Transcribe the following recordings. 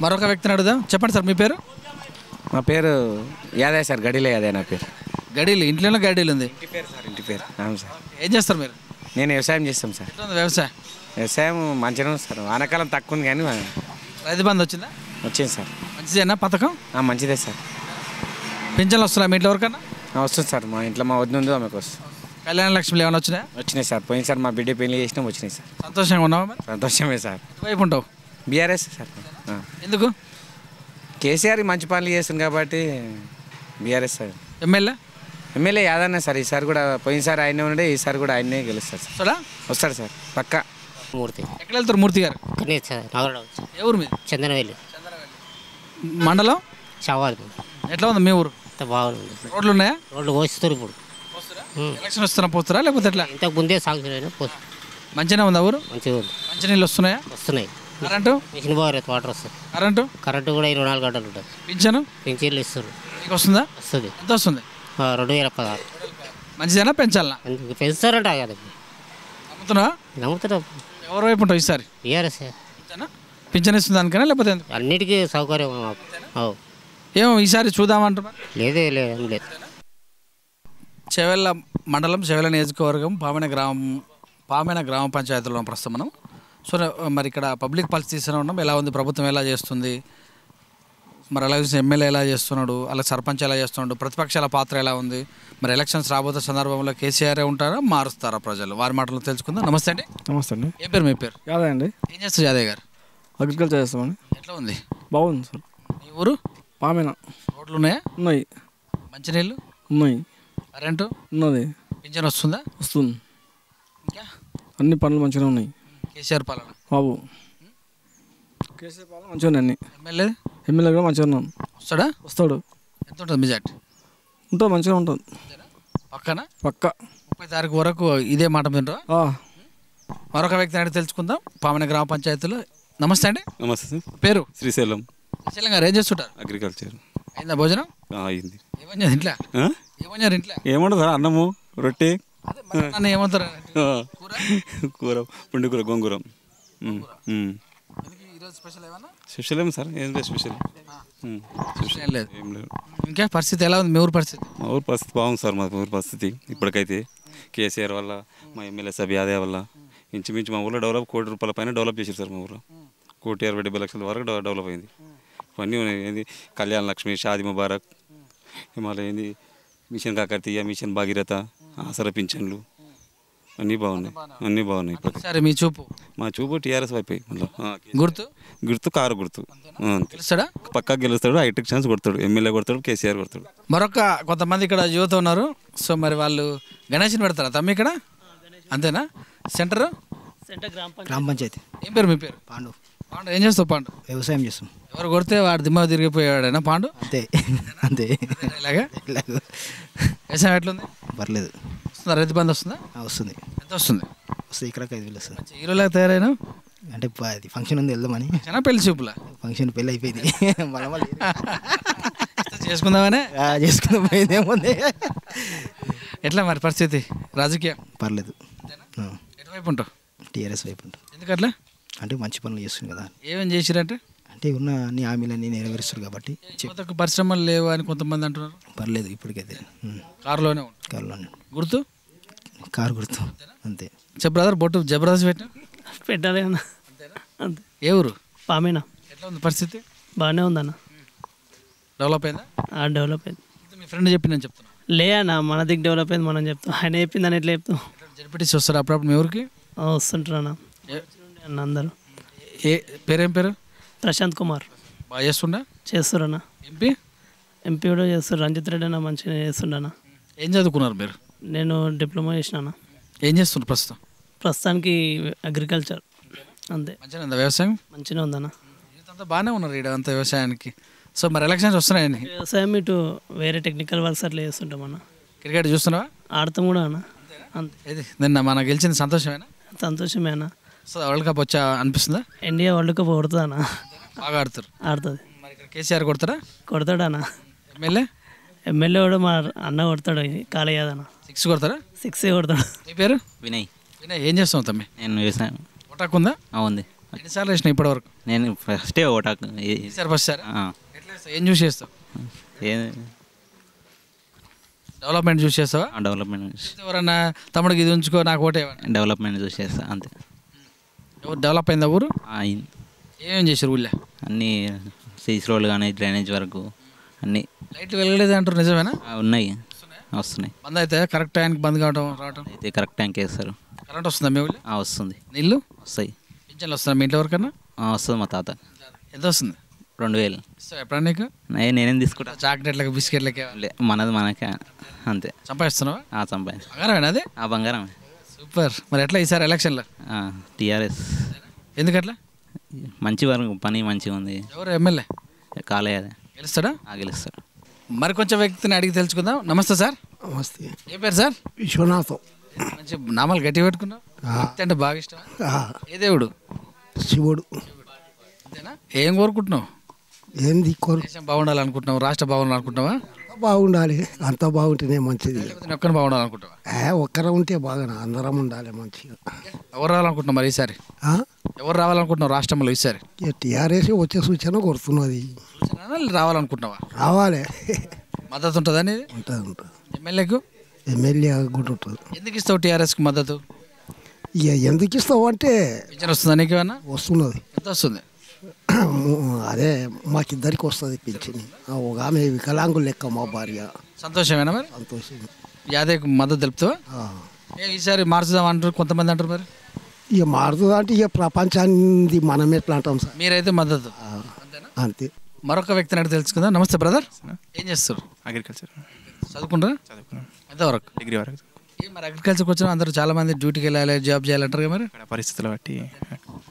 మరొక వ్యక్తిని అడుగుదాం. చెప్పండి సార్, మీ పేరు? మా పేరు యాదయ్య సార్, గడిలో యాదయ్య నా పేరు. గడీలు, ఇంట్లోనే గడీలు ఉంది. ఇంటి పేరు సార్, ఇంటి పేరు. అవును సార్. ఏం చేస్తారు మీరు? నేను వ్యవసాయం చేస్తాం సార్. ఎట్లా ఉంది వ్యవసాయం? వ్యవసాయం మంచిగా ఉంది సార్. వానాకాలం తక్కువ ఉంది కానీ రైతు బంధు వచ్చిందా? వచ్చింది సార్. మంచిదేనా పథకం? మంచిదే సార్. పింఛన్లు వస్తున్నాయి మీ ఇంట్లో ఎవరికన్నా? వస్తుంది సార్. మా ఇంట్లో మా వద్ద ఉంది, ఆమెకు వస్తుంది. కళ్యాణ లక్ష్మిలు ఏమైనా వచ్చినాయా? వచ్చినాయి సార్. పోయింది సార్, మా బిడ్డ పెళ్లి చేసినాం, వచ్చినాయి సార్. సంతోషంగా ఉన్నావా మరి? సంతోషమే సార్. ఎటువైపు ఉంటావు? BRS sir. ఎందుకు? కేసీఆర్ మంచి పనులు చేస్తుంది కాబట్టి BRS sir. MLA? MLA Yadanna sir. ఈసారి కూడా పోయినసారి ఆయనే ఉండే, ఈసారి కూడా ఆయనే గెలుస్తారు సార్. వస్తాడా? వస్తాడు సార్ పక్కా. మూర్తి ఎక్కడ వెళ్తారు మూర్తి గారు? ఎవరు మీరు? చందనవెల్లి మండలం షవాద్. ఎట్లా ఉంది మీ ఊరు? బాగుంది. రోడ్లు ఉన్నాయా? రోడ్లు పోస్తారు ఇప్పుడు. ఎలక్షన్ వస్తున్నా పోస్తారా లేకపోతే ఎట్లా? ఇంతకు ముందే సాగుతున్నాయి. మంచిగా ఉందా ఊరు? మంచిగా ఉంది. మంచి నీళ్ళు వస్తున్నాయా? వస్తున్నాయి. కరెంటు? మిషన్ బాగా వాటర్ వస్తుంది. కరెంటు కూడా 24 గంటలు ఉంటుంది. పింఛను? పింఛన్లు ఇస్తారు. మీకు వస్తుందా? వస్తుంది. ఎంత వస్తుంది? 2016. మంచిదేనా పెంచాలనా? పెంచుతారంట కదా. నమ్ముతున్నావా? నమ్ముతారా? ఎవరి వైపు ఉంటావు ఈసారి? బీఆర్ఎస్. పింఛన్ ఇస్తుంది దానికన్నా లేకపోతే ఎందుకు? అన్నిటికీ సౌకర్యం మాకు. ఏమో ఈసారి చూద్దామంటున్నా. లేదే లేదు లేదు. చెవెళ్ళ మండలం, చెవెళ్ళ నియోజకవర్గం, పామెన గ్రామ పంచాయతీలో ప్రస్తుతం మనం. సో మరి ఇక్కడ పబ్లిక్ పరిస్థితి తీసుకుని ఉన్నాం. ఎలా ఉంది ప్రభుత్వం, ఎలా చేస్తుంది, మరి ఎలా చూసి ఎమ్మెల్యే ఎలా చేస్తున్నాడు, అలా సర్పంచ్ ఎలా చేస్తున్నాడు, ప్రతిపక్షాల పాత్ర ఎలా ఉంది, మరి ఎలక్షన్స్ రాబోతున్న సందర్భంలో కేసీఆర్ ఉంటారా, మారుస్తారా ప్రజలు, వారి మాటలు తెలుసుకుందాం. నమస్తే అండి. నమస్తే అండి. ఏం పేరు? మీ పేరు? యాదయ్య అండి. ఏం చేస్తారు యాదయ్య గారు? అగ్రికల్చర్ చేస్తామండి. ఎట్లా ఉంది? బాగుంది సార్. మీ ఊరు? పామెన. రోడ్లు ఉన్నాయా? ఉన్నాయి. మంచినీళ్ళు ఉన్నాయి. కరెంటు ఉన్నది. పింఛన్ వస్తుందా? వస్తుంది. ఇంకా అన్ని పనులు మంచిగా ఉన్నాయి. కేసీఆర్ పాలన బాబు. కేసీఆర్ పాలన మంచిగా ఉన్నాయి. అన్ని ఎమ్మెల్యే కూడా మంచిగా ఉన్నాను. వస్తాడా? వస్తాడు. ఎంత ఉంటుంది మెజార్టీ? ఉంటుంది, మంచిగా ఉంటుంది. పక్కన పక్క 30 తారీఖు వరకు ఇదే మాట వింటావా? మరొక వ్యక్తి అడిగి తెలుసుకుందాం. పామెన గ్రామ పంచాయతీలో. నమస్తే అండి. నమస్తే సార్. పేరు? శ్రీశైలం. శ్రీశైలం గారు ఏం చేస్తుంటారు? అగ్రికల్చర్. అయిందా భోజనం? అయింది. ఏమన్నారు ఇంట్లో? ఏమన్నారు ఇంట్లో? ఏమంటారు సార్? అన్నము, రొట్టె. ఏమంటారు? కూర, పుండికూర, గోంగూర. స్పెషల్ ఏమి సార్? ఏం లేదు స్పెషల్. ఏం లేదు. ఇంకా పరిస్థితి ఎలా ఉంది మీ ఊరు పరిస్థితి? మా ఊరు పరిస్థితి బాగుంది సార్. మా ఊరు పరిస్థితి ఇప్పటికైతే కేసీఆర్ వల్ల, మా ఎమ్మెల్యే సభ యాదయ్య వల్ల ఇంచుమించు మా ఊళ్ళో డెవలప్ ₹1 కోటి పైన డెవలప్ చేశారు సార్. మా ఊళ్ళో 1,60,70,00,000 వరకు డెవలప్ అయింది. ఇవన్నీ ఏంది కళ్యాణ లక్ష్మి, షాది ముబారక్, మళ్ళీ ఏంది మిషన్ కాకతీయ, మిషన్ భాగీరథ, ఆసరా పింఛన్లు అన్నీ బాగున్నాయి. అన్నీ బాగున్నాయి. సరే మీ చూపు? మా చూపు టీఆర్ఎస్ వైపు. మళ్ళీ గుర్తు కారు గుర్తు. గెలుస్తాడా? పక్కా గెలుస్తాడు. హైటెక్ ఛాన్స్ కొడతాడు. ఎమ్మెల్యే కొడతాడు, కేసీఆర్ కొడతాడు. మరొక కొంతమంది ఇక్కడ యువత ఉన్నారు. సో మరి వాళ్ళు గణేష్ని పెడతారా తమ్మి ఇక్కడ? అంతేనా? సెంటర్ గ్రామ పంచాయతీ. ఏం పేరు? మీ పేరు? పాండు. పాండు ఏం చేస్తావు? పాండు వ్యవసాయం చేస్తాం. ఎవరు కొడితే వాడు దిమ్మ తిరిగిపోయాడేనా పాండు? అంతే అంతే. ఇలాగా వ్యవసాయం ఎట్లుంది? పర్లేదు. వస్తుందా? రైతు బంధు వస్తుందా? వస్తుంది. ఎంత వస్తుంది? వస్తుంది. ఇక్కడ 5,000 వస్తుంది. హీరోలాగా తయారైనా? అంటే అది ఫంక్షన్ ఉంది, వెళ్దామని. పెళ్లి చూపులా? ఫంక్షన్ పెళ్ళి అయిపోయింది. చేసుకుందామనే చేసుకుందాం. పోయిందేముంది. ఎట్లా మరి పరిస్థితి రాజకీయం? పర్లేదు. ఎటువైపు ఉంటావు? టీఆర్ఎస్ వైపు ఉంటాం. ఎందుకట్లా? అంటే మంచి పనులు చేస్తుంది కదా. ఏమేం చేసిరంటే? అంటే ఉన్న అన్ని హామీలన్నీ నెరవేరుస్తారు కాబట్టి. పరిశ్రమలు లేవు అని కొంతమంది అంటున్నారు. పర్లేదు ఇప్పటికైతే. కారులోనే గుర్తు? కారు గుర్తు అంతే. బ్రదర్ బొట్టు జబర్దస్త్ పెట్టాలి అన్న. అంతే. ఏ ఊరు? పామేన. ఎట్లా ఉంది పరిస్థితి? బాగానే ఉందన్న. డెవలప్ అయిందా? డెవలప్ అయింది. మీ ఫ్రెండ్ చెప్పిందని చెప్తున్నా. లే అన్న, మన దిక్కు డెవలప్ అయింది మనం చెప్తాం. ఆయన చెప్పిందని ఎట్లా చెప్తాం? జడ్పీటీసీ వస్తారు అప్పుడప్పుడు మీ ఊరికి? వస్తుంటారు అన్న. అన్న అందరూ. పేరేం పేరు? ప్రశాంత్ కుమార్. బాగా చేస్తున్నారు అన్న. ఎంపీ కూడా చేస్తారు. రంజిత్ రెడ్డి అన్న మంచిగా చేస్తుండన్న. ఏం చదువుకున్నారు మీరు? నేను డిప్లొమా చేసిన అన్న. ఏం చేస్తున్నారు ప్రస్తుతం? ప్రస్తుతానికి అగ్రికల్చర్ అంతే. మంచిగా ఉందా వ్యవసాయం? మంచిగా ఉందన్న. అంతా బాగానే ఉన్నారు ఇక్కడ అంతా వ్యవసాయానికి. సో మరి ఎలక్షన్స్ వస్తున్నాయండి. వ్యవసాయం ఇటు వేరే టెక్నికల్ వర్క్స్ అట్లా చేస్తుంటాం అన్న. క్రికెట్ చూస్తున్నావా? ఆడతాం కూడా అన్న. అంతే. ఇది నిన్న మన గెలిచింది సంతోషమేనా? సంతోషమే అన్న. సో వరల్డ్ కప్ వచ్చా అనిపిస్తుందా? ఇండియా వరల్డ్ కప్ కొడుతుంది అన్న. బాగా ఆడుతుంది. మరి ఇక్కడ కేసీఆర్ కొడతాడా? కొడతాడు అన్న. ఎమ్మెల్యే కూడా మా అన్న కొడతాడు. కాలేయాదన్న. 6 కొడతారా? 6 కొడతాడు. మీ పేరు? వినయ్. ఏం చేస్తావు తమ్మి? నేను వ్యవసాయం. ఒటాకు ఉందా? ఉంది. ఎన్నిసార్లు వేసినావు ఇప్పటివరకు? నేను ఫస్టే ఓటాకు ఈసారి ఫస్ట్ సార్ ఎట్లా వేస్తావు? ఏం చూసి చేస్తావు? డెవలప్మెంట్ చూసి చేస్తావా? డెవలప్మెంట్ ఎవరన్నా తమ్ముడికి ఇది ఉంచుకో నాకు ఓటే డెవలప్మెంట్ చూసి చేస్తా అంతే. ఎవరు డెవలప్ అయిందా ఊరు? అయింది. ఏమేం చేశారు ఊళ్ళో? అన్నీ సీసీ రోడ్లు కానీ డ్రైనేజ్ వరకు అన్నీ. లైట్లు వెలగలేదు అంటారు, నిజమేనా? ఉన్నాయి, వస్తున్నాయి. బంద్ అయితే కరెక్ట్ టైంకి బంద్ కావడం రావడం అయితే కరెక్ట్ టైంకి వేస్తారు. కరెంట్ వస్తుందా మీ ఊళ్ళో? వస్తుంది. నీళ్ళు వస్తాయి. పింఛన్లు వస్తుందా మీ ఇంట్లో ఎవరికన్నా? వస్తుంది. మా తాత ఎంత వస్తుంది? 2000. ఇస్తావా ఎప్పుడన్నా నీకు? నేనేం తీసుకుంటా. చాక్లెట్లకి బిస్కెట్లకి మనది మనకే అంతే. సంపాదిస్తున్నావా? సంపాది బంగారమేనా అది? బంగారమే. సూపర్. మరి ఎట్లా ఈసారి ఎలక్షన్లో? టీఆర్ఎస్. ఎందుకట్లా? మంచి వరకు పని మంచిగా ఉంది. ఎవరు ఎమ్మెల్యే? కాలే అదే గెలుస్తాడా? గెలుస్తాడు. మరి కొంచెం వ్యక్తిని అడిగి తెలుసుకుందాం. నమస్తే సార్. నమస్తే. ఏ పేరు సార్? విశ్వనాథం. మంచి నామాలు గట్టి పెట్టుకున్నావు. భక్తి అంటే బాగా ఇష్టం. ఏ దేవుడు? శివుడు. అంతేనా? ఏం కోరుకుంటున్నావు? ఏంది దేశం బాగుండాలనుకుంటున్నావు? రాష్ట్రం బాగుండాలనుకుంటున్నావా? బాగుండాలి, అంతా బాగుంటేనే మంచిది. ఒక్కరిని బాగుండాలనుకుంటావా? ఒక్కరు ఉంటే బాగా, అందరం ఉండాలి మంచిగా. ఎవరు రావాలనుకుంటున్నావు మరి ఈసారి? ఎవరు రావాలనుకుంటున్నావు రాష్ట్రంలో ఈసారి? టీఆర్ఎస్ వచ్చే సూచన కొడుతున్నది. రావాలనుకుంటున్నావా? రావాలి. మద్దతు ఉంటుందా? ఉంటుంది. ఎమ్మెల్యేకు? ఎమ్మెల్యే కూడా ఉంటుంది. ఎందుకు ఇస్తావు టీఆర్ఎస్కి మద్దతు? ఇక ఎందుకు ఇస్తావు అంటే పింఛన్ వస్తుందా నీకు? ఏమన్నా వస్తున్నది. ఎంత వస్తుంది? అదే మాకిద్దరికి వస్తుంది పింఛని. ఒక ఆమె వికలాంగులు లెక్క మా భార్య. సంతోషమేనా మరి? సంతోషం. యాదయ్యకు మద్దతు తెలుపుతావా? ఈసారి మార్చుదాం అంటారు కొంతమంది అంటారు. మరి ఇక మారుతుంది అంటే ఇక ప్రపంచాన్ని మనం ఎట్లా అంటాం సార్. మీరైతే మద్దతు అంతే. మరొక వ్యక్తిని అడిగి తెలుసుకుందాం. నమస్తే బ్రదర్. ఏం చేస్తారు? అగ్రికల్చర్ చదువుకుంటారా? ఎంతవరకు? డిగ్రీ వరకు. మరి అగ్రికల్చర్కి వచ్చిన అందరూ చాలా మంది డ్యూటీకి వెళ్ళాలి, జాబ్ చేయాలంటారు కదా. మరి పరిస్థితులు బట్టి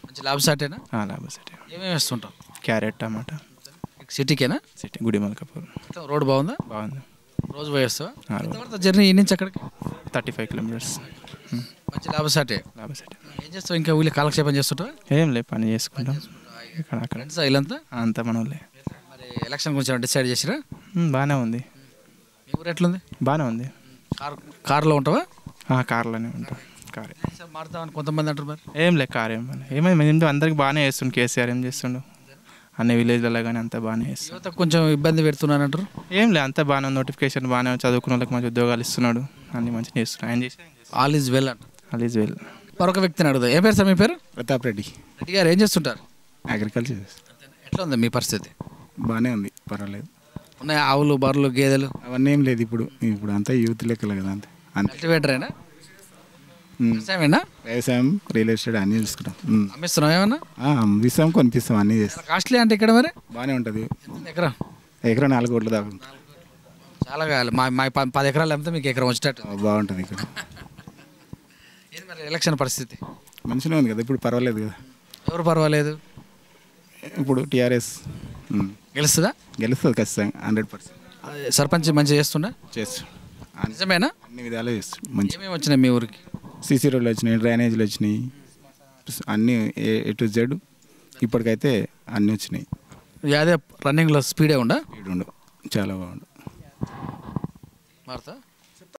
మంచి లాభసాటేనా? లాభసాటే. ఏమేమి వేస్తుంటాం? క్యారెట్, టమాటా. సిటీకేనా? సిటీ, గుడిమల్కాపూర్. రోడ్ బాగుందా? బాగుంది. రోజు పోయేస్తావా? జర్నీ ఈ నుంచి అక్కడికి 35 కిలోమీటర్స్. మంచి లాభసాటే. ఏం చేస్తావు ఇంకా? ఊళ్ళో కాలక్షేపం చేస్తుంటావా? ఏం లేదు, పని చేసుకుంటాం. ఫ్రెండ్స్ వీళ్ళంతా? అంతా మన వాళ్ళే. మరి ఎలక్షన్ గురించి డిసైడ్ చేసిరా? బాగానే ఉంది. మీ ఊరు ఎట్లుంది? బాగానే ఉంది. కార్లో ఉంటావా? కార్లోనే ఉంటాం. కారే మారుతామని కొంతమంది అంటారు. మరి ఏం లేదు, కార్ ఏమైంది అందరికి బాగానే చేస్తుండు. కేసీఆర్ ఏం చేస్తుండు? అన్ని విలేజ్లలో కానీ అంతా బాగానే చేస్తుంది. యువత కొంచెం ఇబ్బంది పెడుతున్నాను అంటారు. ఏం లేదు, అంతా బాగానే ఉంది. నోటిఫికేషన్ బాగానే, చదువుకున్న వాళ్ళకి మంచి ఉద్యోగాలు ఇస్తున్నాడు. అన్ని మంచిగా చేస్తున్నాడు. ఆయన చేసి ఆల్ ఈజ్ వెల్ అంట. All is well. మరొక వ్యక్తిని అడుగుదా. ఏ పేరు సార్ మీ పేరు? ప్రతాప్ రెడ్డి. రెడ్డి గారు ఏం చేస్తుంటారు? అగ్రికల్చర్. ఎట్లా ఉంది మీ పరిస్థితి? బాగానే ఉంది, పర్వాలేదు. ఉన్నాయి ఆవులు, బర్రెలు, గేదెలు? అవన్నీ ఏం లేదు. ఇప్పుడు అంతా యూత్ లెక్కలు కదా. అంతే. కల్టివేటరేనా? వ్యవసాయమేనా? వ్యవసాయం, రియల్ ఎస్టేట్ అన్నీ చూసుకుంటాం. అమ్మిస్తున్నాం ఏమన్నా? అమ్మిస్తాం, కొనిపిస్తాం, అన్నీ చేస్తాం. కాస్ట్లీ అంటే ఇక్కడ మరి బాగానే ఉంటుంది. ఎకరా? ఎకరా 4 కోట్ల దాకా. చాలా కావాలి. మా 10 ఎకరాలు అమ్మితే మీకు ఎకరం వచ్చేటట్టు బాగుంటుంది ఇక్కడ. ఏది మరి ఎలక్షన్ పరిస్థితి? మంచిగా ఉంది కదా ఇప్పుడు, పర్వాలేదు కదా. ఎవరు పర్వాలేదు? ఇప్పుడు టీఆర్ఎస్ గెలుస్తుందా? గెలుస్తుంది ఖచ్చితంగా, 100%. సర్పంచ్ మంచిగా చేస్తుండా? చేస్తు. నిజమేనా? అన్ని విధాలు చేస్తాడు. మంచి ఏమేమి వచ్చినాయి మీ ఊరికి? సీసీ రోడ్లు వచ్చినాయి, డ్రైనేజీలు వచ్చినాయి, అన్నీ A to Z ఇప్పటికైతే అన్నీ వచ్చినాయి. అదే రన్నింగ్లో స్పీడే ఉండా? స్పీడ్ ఉండు, చాలా బాగుండు. మారుతా